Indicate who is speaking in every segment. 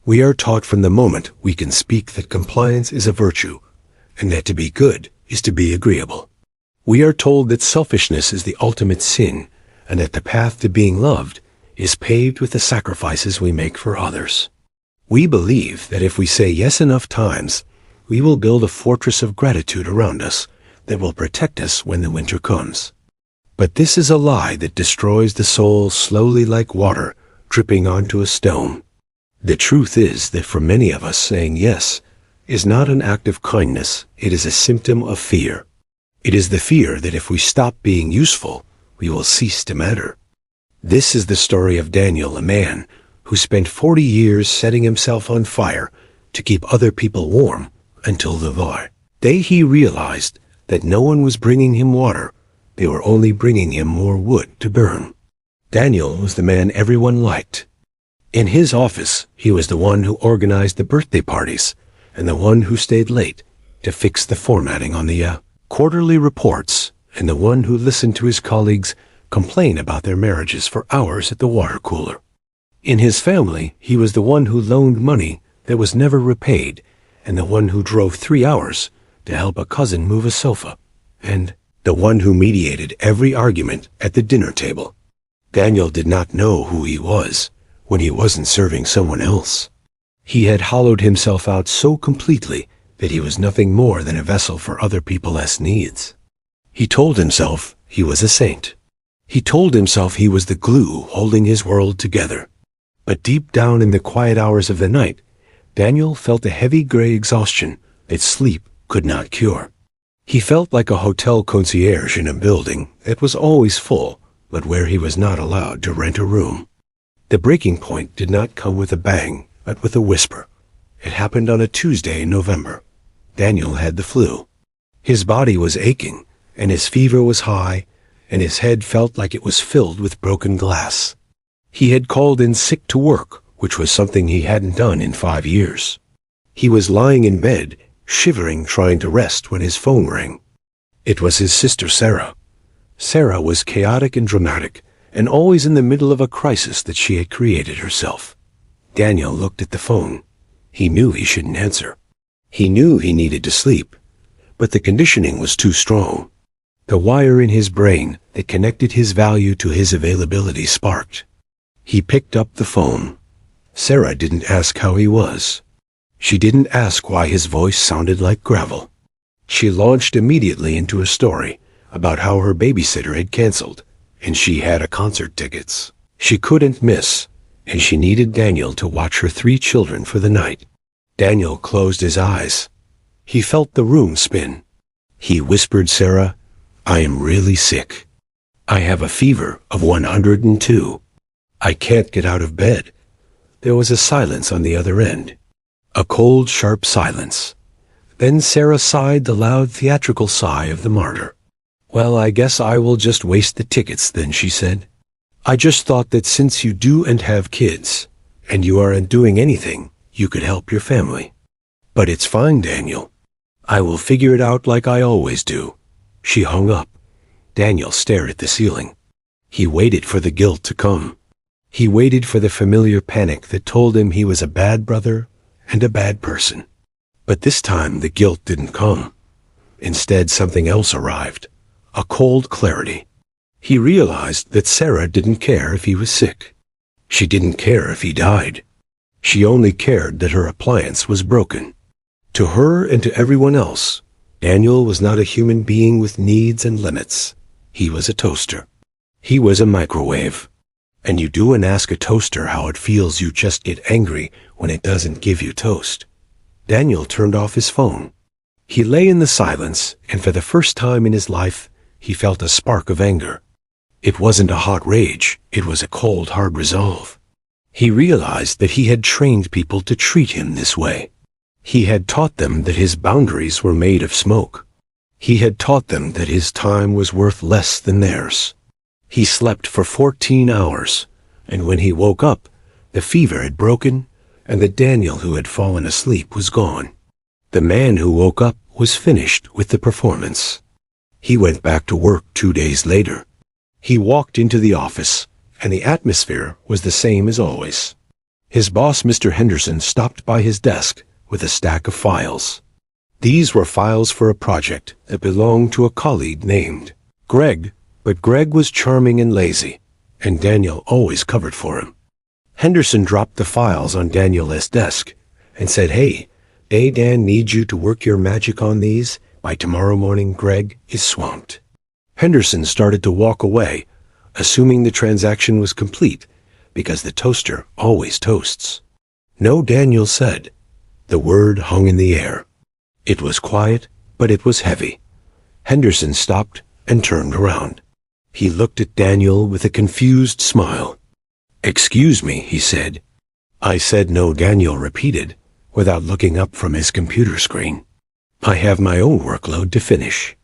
Speaker 1: We are taught from the moment we can speak that compliance is a virtue, and that to be good is to be agreeable. We are told that selfishness is the ultimate sin, and that the path to being loved is paved with the sacrifices we make for others. We believe that if we say yes enough times, we will build a fortress of gratitude around us that will protect us when the winter comes. But this is a lie that destroys the soul slowly like water dripping onto a stone. The truth is that for many of us, saying yes is not an act of kindness, it is a symptom of fear. It is the fear that if we stop being useful, we will cease to matter. This is the story of Daniel, a man who spent 40 years setting himself on fire to keep other people warm until the day he realized that no one was bringing him water, they were only bringing him more wood to burn. Daniel was the man everyone liked. In his office, he was the one who organized the birthday parties and the one who stayed late to fix the formatting on the quarterly reports, and the one who listened to his colleagues complain about their marriages for hours at the water cooler. In his family, he was the one who loaned money that was never repaid, and the one who drove 3 hours to help a cousin move a sofa, and the one who mediated every argument at the dinner table. Daniel did not know who he was when he wasn't serving someone else. He had hollowed himself out so completely that he was nothing more than a vessel for other people's needs. He told himself he was a saint. He told himself he was the glue holding his world together. But deep down in the quiet hours of the night, Daniel felt a heavy gray exhaustion that sleep could not cure. He felt like a hotel concierge in a building that was always full, but where he was not allowed to rent a room. The breaking point did not come with a bang, but with a whisper. It happened on a Tuesday in November. Daniel had the flu. His body was aching, and his fever was high, and his head felt like it was filled with broken glass. He had called in sick to work, which was something he hadn't done in 5 years. He was lying in bed, shivering, trying to rest when his phone rang. It was his sister Sarah. Sarah was chaotic and dramatic, and always in the middle of a crisis that she had created herself. Daniel looked at the phone. He knew he shouldn't answer. He knew he needed to sleep, but the conditioning was too strong. The wire in his brain that connected his value to his availability sparked. He picked up the phone. Sarah didn't ask how he was. She didn't ask why his voice sounded like gravel. She launched immediately into a story about how her babysitter had canceled, and she had concert tickets she couldn't miss, and she needed Daniel to watch her 3 children for the night. Daniel closed his eyes. He felt the room spin. He whispered, "Sarah, I am really sick. I have a fever of 102. I can't get out of bed." There was a silence on the other end. A cold, sharp silence. Then Sarah sighed the loud theatrical sigh of the martyr. "Well, I guess I will just waste the tickets then," she said. "I just thought that since you do and have kids, and you aren't doing anything, you could help your family. But it's fine, Daniel. I will figure it out like I always do." She hung up. Daniel stared at the ceiling. He waited for the guilt to come. He waited for the familiar panic that told him he was a bad brother and a bad person. But this time the guilt didn't come. Instead, something else arrived. A cold clarity. He realized that Sarah didn't care if he was sick. She didn't care if he died. She only cared that her appliance was broken. To her and to everyone else, Daniel was not a human being with needs and limits. He was a toaster. He was a microwave. And you do and ask a toaster how it feels, you just get angry when it doesn't give you toast. Daniel turned off his phone. He lay in the silence, and for the first time in his life, he felt a spark of anger. It wasn't a hot rage, it was a cold, hard resolve. He realized that he had trained people to treat him this way. He had taught them that his boundaries were made of smoke. He had taught them that his time was worth less than theirs. He slept for 14 hours, and when he woke up, the fever had broken, and the Daniel who had fallen asleep was gone. The man who woke up was finished with the performance. He went back to work 2 days later. He walked into the office, and the atmosphere was the same as always. His boss, Mr. Henderson, stopped by his desk with a stack of files. These were files for a project that belonged to a colleague named Greg, but Greg was charming and lazy, and Daniel always covered for him. Henderson dropped the files on Daniel's desk and said, "Hey, Dan needs you to work your magic on these. By tomorrow morning, Greg is swamped." Henderson started to walk away, assuming the transaction was complete, because the toaster always toasts. "No," Daniel said. The word hung in the air. It was quiet, but it was heavy. Henderson stopped and turned around. He looked at Daniel with a confused smile. "Excuse me," he said. "I said no," Daniel repeated, without looking up from his computer screen. "I have my own workload to finish.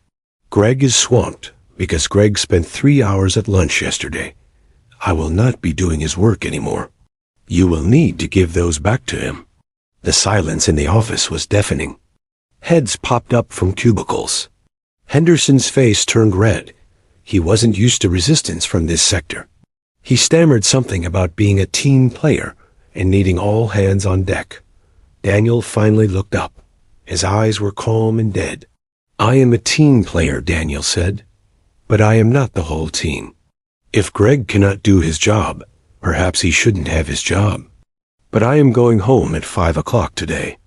Speaker 1: Greg is swamped because Greg spent 3 hours at lunch yesterday. I will not be doing his work anymore. You will need to give those back to him." The silence in the office was deafening. Heads popped up from cubicles. Henderson's face turned red. He wasn't used to resistance from this sector. He stammered something about being a team player and needing all hands on deck. Daniel finally looked up. His eyes were calm and dead. "I am a team player," Daniel said, "but I am not the whole team. If Greg cannot do his job, perhaps he shouldn't have his job. But I am going home at 5 o'clock today."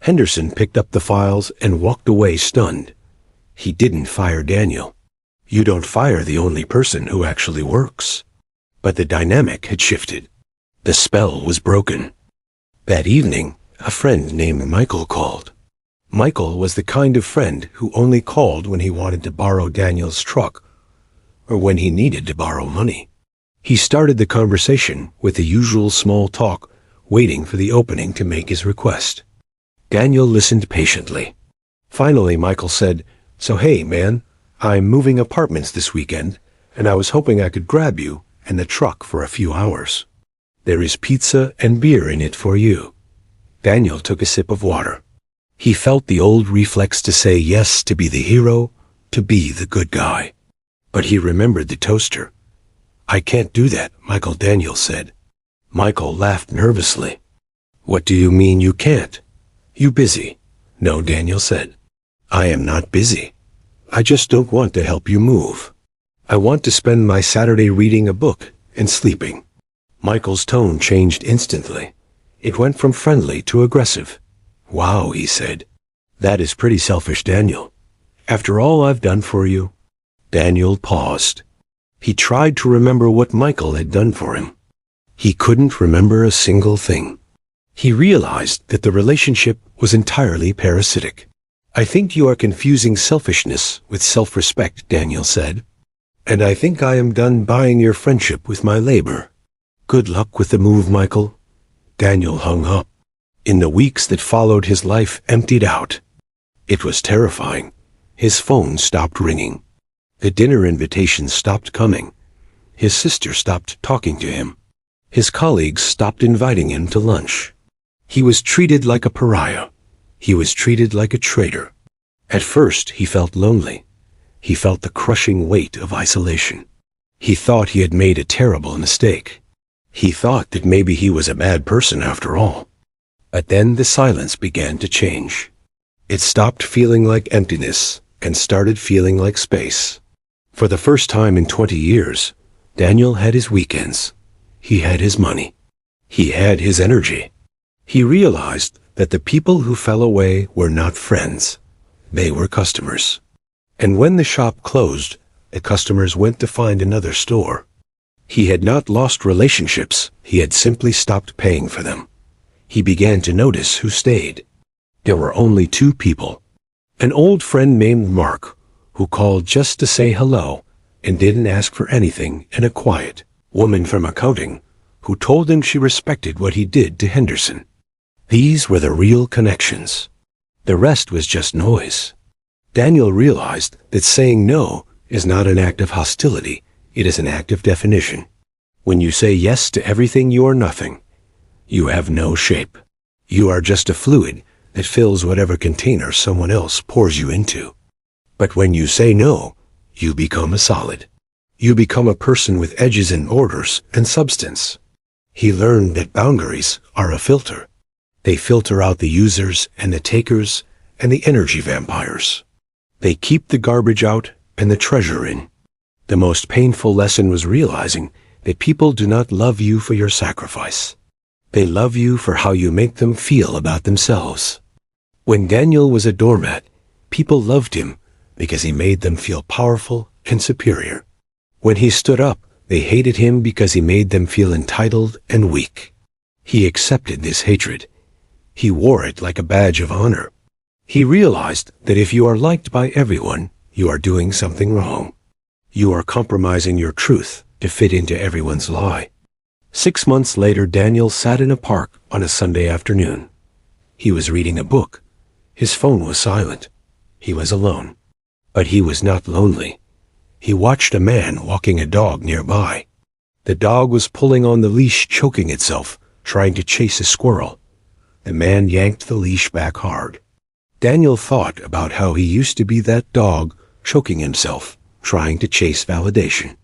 Speaker 1: Henderson picked up the files and walked away stunned. He didn't fire Daniel. You don't fire the only person who actually works. But the dynamic had shifted. The spell was broken. That evening, a friend named Michael called. Michael was the kind of friend who only called when he wanted to borrow Daniel's truck, or when he needed to borrow money. He started the conversation with the usual small talk, waiting for the opening to make his request. Daniel listened patiently. Finally, Michael said, "So hey, man, I'm moving apartments this weekend, and I was hoping I could grab you and the truck for a few hours. There is pizza and beer in it for you." Daniel took a sip of water. He felt the old reflex to say yes, to be the hero, to be the good guy. But he remembered the toaster. "I can't do that," Daniel said. Michael laughed nervously. "What do you mean you can't? You busy?" "No," Daniel said. "I am not busy. I just don't want to help you move. I want to spend my Saturday reading a book and sleeping." Michael's tone changed instantly. It went from friendly to aggressive. "Wow," he said. "That is pretty selfish, Daniel. After all I've done for you." Daniel paused. He tried to remember what Michael had done for him. He couldn't remember a single thing. He realized that the relationship was entirely parasitic. "I think you are confusing selfishness with self-respect," Daniel said. "And I think I am done buying your friendship with my labor. Good luck with the move, Michael." Daniel hung up. In the weeks that followed, his life emptied out. It was terrifying. His phone stopped ringing. The dinner invitations stopped coming. His sister stopped talking to him. His colleagues stopped inviting him to lunch. He was treated like a pariah. He was treated like a traitor. At first, he felt lonely. He felt the crushing weight of isolation. He thought he had made a terrible mistake. He thought that maybe he was a bad person after all. But then the silence began to change. It stopped feeling like emptiness and started feeling like space. For the first time in 20 years, Daniel had his weekends. He had his money. He had his energy. He realized that the people who fell away were not friends. They were customers. And when the shop closed, the customers went to find another store. He had not lost relationships. He had simply stopped paying for them. He began to notice who stayed. There were only 2 people. An old friend named Mark, who called just to say hello and didn't ask for anything, and a quiet woman from accounting who told him she respected what he did to Henderson. These were the real connections. The rest was just noise. Daniel realized that saying no is not an act of hostility, it is an act of definition. When you say yes to everything, you are nothing. You have no shape. You are just a fluid that fills whatever container someone else pours you into. But when you say no, you become a solid. You become a person with edges and orders and substance. He learned that boundaries are a filter. They filter out the users and the takers and the energy vampires. They keep the garbage out and the treasure in. The most painful lesson was realizing that people do not love you for your sacrifice. They love you for how you make them feel about themselves. When Daniel was a doormat, people loved him because he made them feel powerful and superior. When he stood up, they hated him because he made them feel entitled and weak. He accepted this hatred. He wore it like a badge of honor. He realized that if you are liked by everyone, you are doing something wrong. You are compromising your truth to fit into everyone's lie. 6 months later, Daniel sat in a park on a Sunday afternoon. He was reading a book. His phone was silent. He was alone. But he was not lonely. He watched a man walking a dog nearby. The dog was pulling on the leash, choking itself, trying to chase a squirrel. The man yanked the leash back hard. Daniel thought about how he used to be that dog, choking himself, trying to chase validation.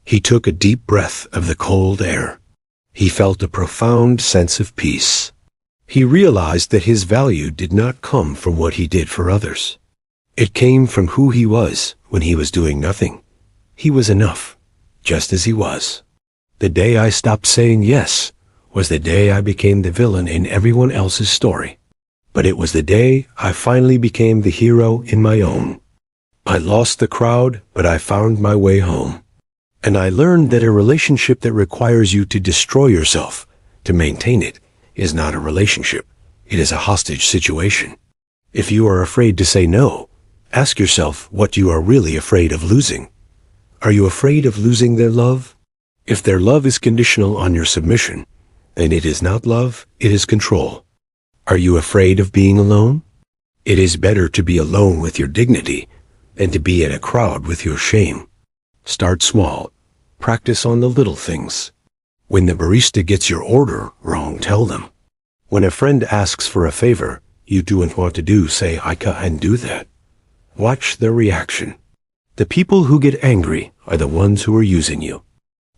Speaker 1: He took a deep breath of the cold air. He felt a profound sense of peace. He realized that his value did not come from what he did for others. It came from who he was when he was doing nothing. He was enough, just as he was. The day I stopped saying yes was the day I became the villain in everyone else's story. But it was the day I finally became the hero in my own. I lost the crowd, but I found my way home. And I learned that a relationship that requires you to destroy yourself to maintain it is not a relationship. It is a hostage situation. If you are afraid to say no, ask yourself what you are really afraid of losing. Are you afraid of losing their love? If their love is conditional on your submission, then it is not love, it is control. Are you afraid of being alone? It is better to be alone with your dignity than to be in a crowd with your shame. Start small. Practice on the little things. When the barista gets your order wrong, tell them. When a friend asks for a favor you don't want to do, say, I can't do that. Watch their reaction. The people who get angry are the ones who are using you.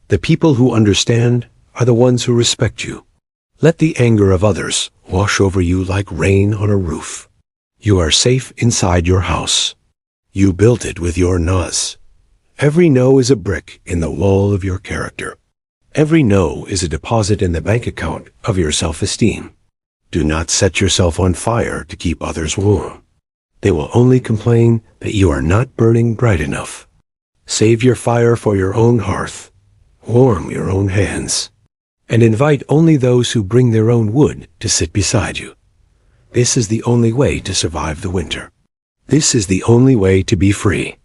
Speaker 1: The people who understand are the ones who respect you. Let the anger of others wash over you like rain on a roof. You are safe inside your house. You built it with your no's. Every no is a brick in the wall of your character. Every no is a deposit in the bank account of your self-esteem. Do not set yourself on fire to keep others warm. They will only complain that you are not burning bright enough. Save your fire for your own hearth. Warm your own hands. And invite only those who bring their own wood to sit beside you. This is the only way to survive the winter. This is the only way to be free.